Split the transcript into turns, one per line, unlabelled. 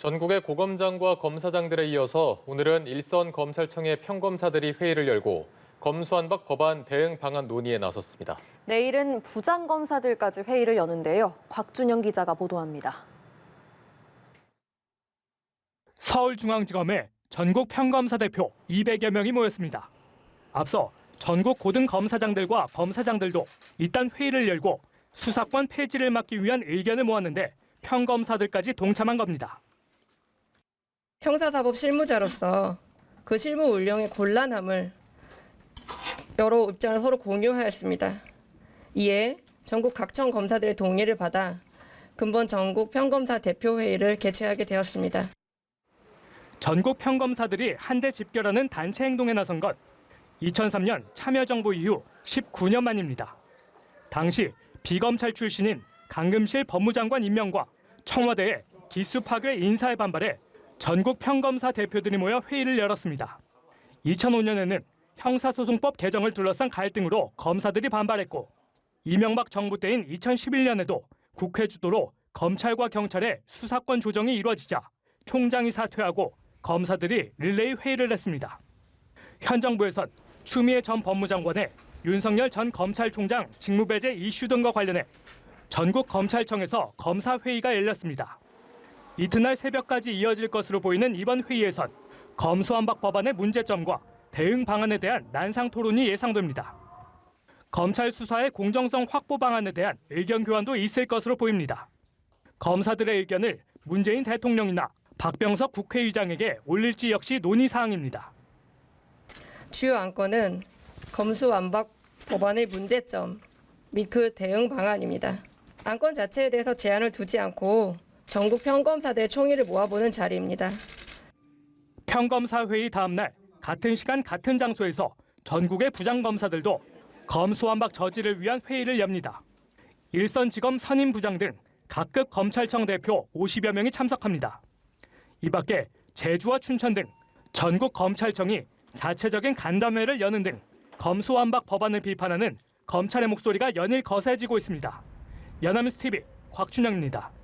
전국의 고검장과 검사장들에 이어서 오늘은 일선 검찰청의 평검사들이 회의를 열고 검수완박 법안 대응 방안 논의에 나섰습니다.
내일은 부장검사들까지 회의를 여는데요. 곽준영 기자가 보도합니다.
서울중앙지검에 전국 평검사 대표 200여 명이 모였습니다. 앞서 전국 고등검사장들과 검사장들도 이딴 회의를 열고 수사권 폐지를 막기 위한 의견을 모았는데 평검사들까지 동참한 겁니다.
형사사법 실무자로서 그 실무 운영의 곤란함을 여러 입장을 서로 공유하였습니다. 이에 전국 각청 검사들의 동의를 받아 근본 전국 평검사 대표회의를 개최하게 되었습니다.
전국 평검사들이 한데 집결하는 단체 행동에 나선 것 2003년 참여정부 이후 19년 만입니다. 당시 비검찰 출신인 강금실 법무장관 임명과 청와대의 기수 파괴 인사에 반발해 전국 평검사 대표들이 모여 회의를 열었습니다. 2005년에는 형사소송법 개정을 둘러싼 갈등으로 검사들이 반발했고 이명박 정부 때인 2011년에도 국회 주도로 검찰과 경찰의 수사권 조정이 이루어지자 총장이 사퇴하고 검사들이 릴레이 회의를 했습니다. 현 정부에선 추미애 전 법무장관의 윤석열 전 검찰총장 직무배제 이슈 등과 관련해 전국 검찰청에서 검사회의가 열렸습니다. 이튿날 새벽까지 이어질 것으로 보이는 이번 회의에선 검수완박 법안의 문제점과 대응 방안에 대한 난상 토론이 예상됩니다. 검찰 수사의 공정성 확보 방안에 대한 의견 교환도 있을 것으로 보입니다. 검사들의 의견을 문재인 대통령이나 박병석 국회의장에게 올릴지 역시 논의 사항입니다.
주요 안건은 검수완박 법안의 문제점 및 그 대응 방안입니다. 안건 자체에 대해서 제한을 두지 않고 전국 평검사들의 총의를 모아보는 자리입니다.
평검사 회의 다음 날 같은 시간 같은 장소에서 전국의 부장검사들도 검수완박 저지를 위한 회의를 엽니다. 일선지검 선임부장 등 각급 검찰청 대표 50여 명이 참석합니다. 이 밖에 제주와 춘천 등 전국 검찰청이 자체적인 간담회를 여는 등 검수완박 법안을 비판하는 검찰의 목소리가 연일 거세지고 있습니다. 연합뉴스 TV 곽준영입니다.